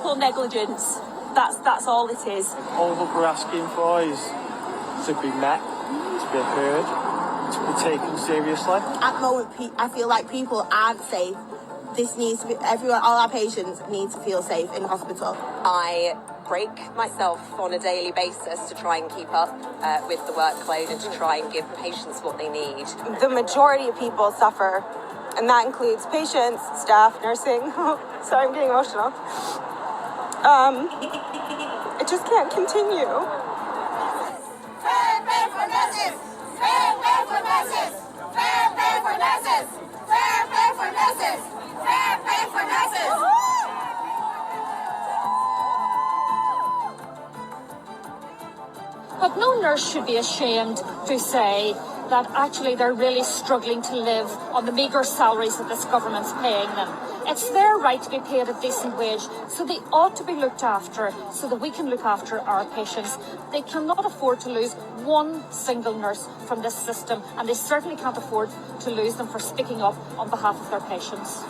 medical negligence. That's all it is. All that we're asking for is to be met, to be heard, to be taken seriously. At the moment, I feel like people aren't safe. This needs to be, everyone, all our patients need to feel safe in hospital. I break myself on a daily basis to try and keep up with the workload and to try and give patients what they need. The majority of people suffer, and that includes patients, staff, nursing. Sorry, I'm getting emotional. It just can't continue. Fair pay for nurses! Fair pay for nurses! Fair pay for nurses! Fair pay for nurses! Fair pay for nurses! But no nurse should be ashamed to say that actually they're really struggling to live on the meagre salaries that this government's paying them. It's their right to be paid a decent wage, so they ought to be looked after so that we can look after our patients. They cannot afford to lose one single nurse from this system, and they certainly can't afford to lose them for speaking up on behalf of their patients.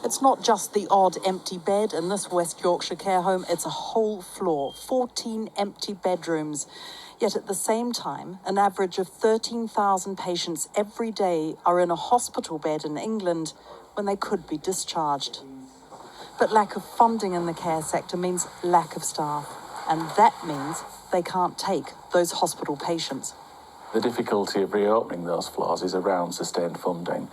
It's not just the odd empty bed in this West Yorkshire care home, it's a whole floor, 14 empty bedrooms. Yet at the same time, an average of 13,000 patients every day are in a hospital bed in England when they could be discharged. But lack of funding in the care sector means lack of staff, and that means they can't take those hospital patients. The difficulty of reopening those floors is around sustained funding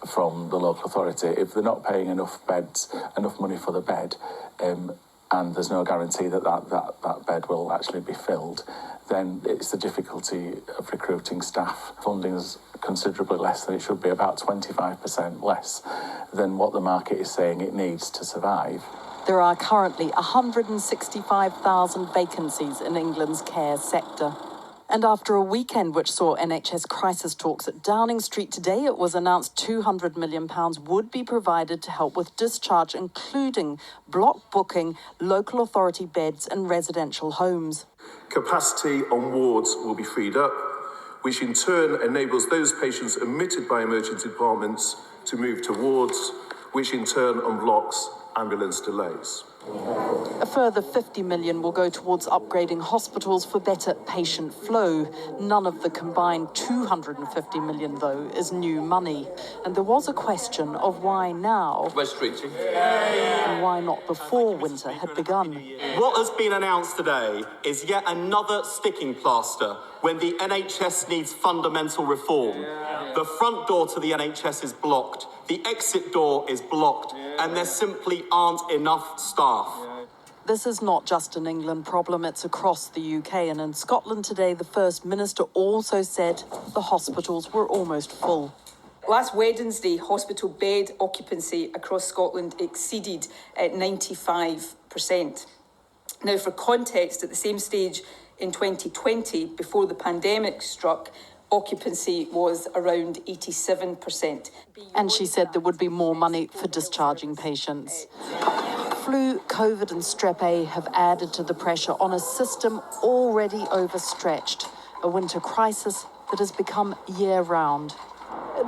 from the local authority. If they're not paying enough beds, enough money for the bed, and there's no guarantee that bed will actually be filled, then it's the difficulty of recruiting staff. Funding is considerably less than it should be, about 25% less than what the market is saying it needs to survive. There are currently 165,000 vacancies in England's care sector. And after a weekend which saw NHS crisis talks at Downing Street today, it was announced £200 million would be provided to help with discharge, including block booking, local authority beds and residential homes. Capacity on wards will be freed up, which in turn enables those patients admitted by emergency departments to move to wards, which in turn unblocks ambulance delays. A further 50 million will go towards upgrading hospitals for better patient flow. None of the combined 250 million, though, is new money. And there was a question of why now, West Street, and why not before winter had begun. What has been announced today is yet another sticking plaster when the NHS needs fundamental reform. The front door to the NHS is blocked, the exit door is blocked, and there simply aren't enough staff. This is not just an England problem, it's across the UK. And in Scotland today, the First Minister also said the hospitals were almost full. Last Wednesday, hospital bed occupancy across Scotland exceeded 95%. Now, for context, at the same stage in 2020, before the pandemic struck, occupancy was around 87%. And she said there would be more money for discharging patients. Flu, COVID and Strep A have added to the pressure on a system already overstretched, a winter crisis that has become year-round.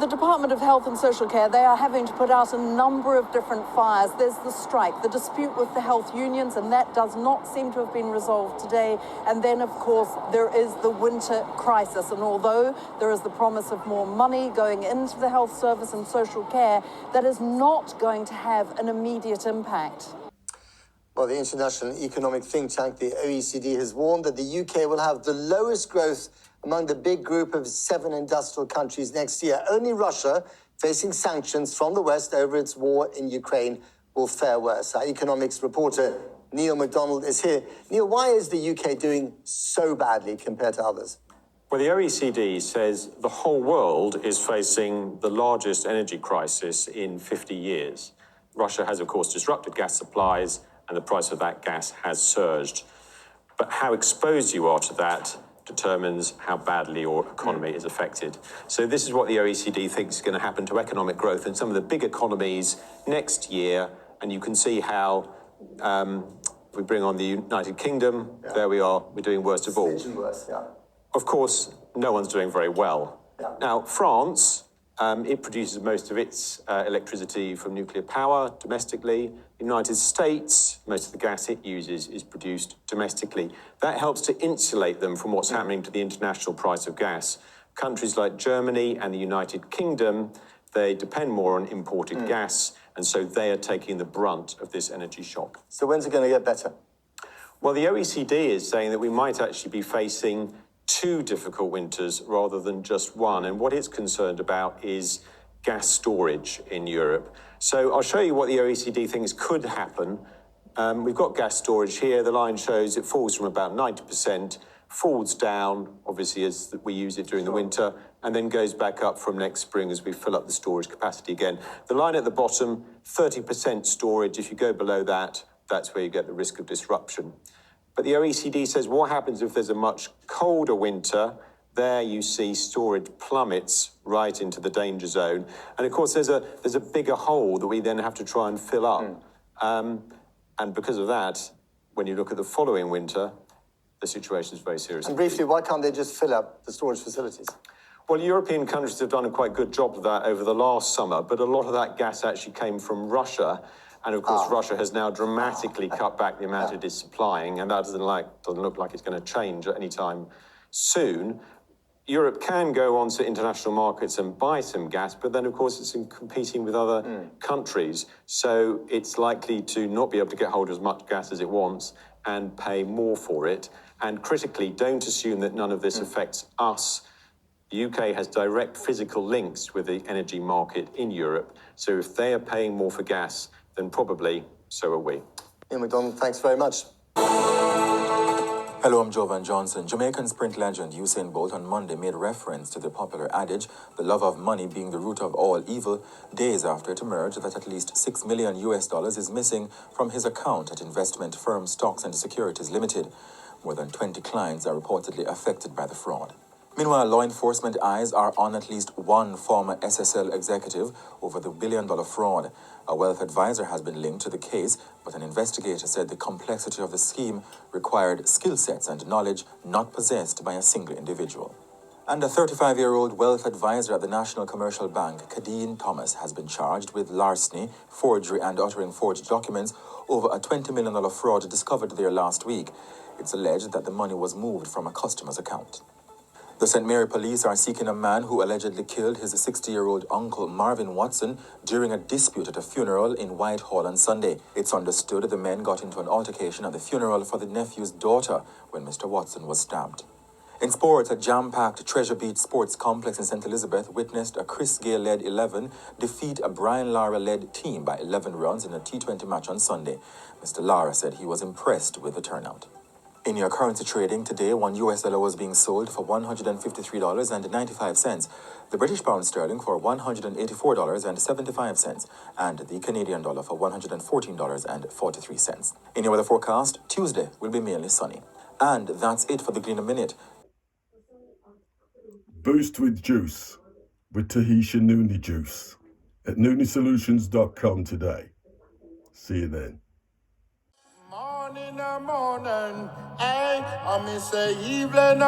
The Department of Health and Social Care, they are having to put out a number of different fires. There's the strike, the dispute with the health unions, and that does not seem to have been resolved today. And then, of course, there is the winter crisis. And although there is the promise of more money going into the health service and social care, that is not going to have an immediate impact. Well, the international economic think tank, the OECD, has warned that the UK will have the lowest growth among the big group of 7 industrial countries next year. Only Russia, facing sanctions from the West over its war in Ukraine, will fare worse. Our economics reporter Neil MacDonald is here. Neil, why is the UK doing so badly compared to others? Well, the OECD says the whole world is facing the largest energy crisis in 50 years. Russia has, of course, disrupted gas supplies, and the price of that gas has surged. But how exposed you are to that determines how badly your economy is affected. So this is what the OECD thinks is going to happen to economic growth in some of the big economies next year. And you can see how we bring on the United Kingdom. Yeah. There we are. We're doing worst of all. Worse, yeah. Of course, no one's doing very well. Yeah. Now, France, it produces most of its electricity from nuclear power domestically. The United States, most of the gas it uses is produced domestically. That helps to insulate them from what's happening to the international price of gas. Countries like Germany and the United Kingdom, they depend more on imported gas, and so they are taking the brunt of this energy shock. So when's it going to get better? Well, the OECD is saying that we might actually be facing 2 difficult winters rather than just one. And what it's concerned about is gas storage in Europe. So I'll show you what the OECD thinks could happen. We've got gas storage here. The line shows it falls from about 90%, falls down, obviously, as we use it during the winter, and then goes back up from next spring as we fill up the storage capacity again. The line at the bottom, 30% storage. If you go below that, that's where you get the risk of disruption. But the OECD says what happens if there's a much colder winter? There you see storage plummets right into the danger zone. And of course, there's a bigger hole that we then have to try and fill up. And because of that, when you look at the following winter, the situation is very serious. And briefly, why can't they just fill up the storage facilities? Well, European countries have done a quite good job of that over the last summer, but a lot of that gas actually came from Russia. And of course, Russia has now dramatically cut back the amount it is supplying, and that doesn't look like it's going to change at any time soon. Europe can go onto international markets and buy some gas, but then, of course, it's competing with other countries. So it's likely to not be able to get hold of as much gas as it wants and pay more for it. And critically, don't assume that none of this affects us. The UK has direct physical links with the energy market in Europe. So if they are paying more for gas, then probably so are we. Neil MacDonald, thanks very much. Hello, I'm Jovan Johnson. Jamaican sprint legend Usain Bolt on Monday made reference to the popular adage, the love of money being the root of all evil, days after it emerged that at least $6 million is missing from his account at investment firm Stocks and Securities Limited. More than 20 clients are reportedly affected by the fraud. Meanwhile, law enforcement eyes are on at least one former SSL executive over the billion-dollar fraud. A wealth advisor has been linked to the case, but an investigator said the complexity of the scheme required skill sets and knowledge not possessed by a single individual. And a 35-year-old wealth advisor at the National Commercial Bank, Kadeen Thomas, has been charged with larceny, forgery, and uttering forged documents over a $20 million fraud discovered there last week. It's alleged that the money was moved from a customer's account. The St. Mary police are seeking a man who allegedly killed his 60-year-old uncle Marvin Watson during a dispute at a funeral in Whitehall on Sunday. It's understood the men got into an altercation at the funeral for the nephew's daughter when Mr. Watson was stabbed. In sports, a jam-packed Treasure Beach Sports Complex in St. Elizabeth witnessed a Chris Gale-led 11 defeat a Brian Lara-led team by 11 runs in a T20 match on Sunday. Mr. Lara said he was impressed with the turnout. In your currency trading today, one US dollar was being sold for $153.95, the British pound sterling for $184.75, and the Canadian dollar for $114.43. In your weather forecast, Tuesday will be mainly sunny. And that's it for the Gleaner Minute. Boost with juice, with Tahitian noni juice, at nonisolutions.com today. See you then. Morning, hey, I miss a evening,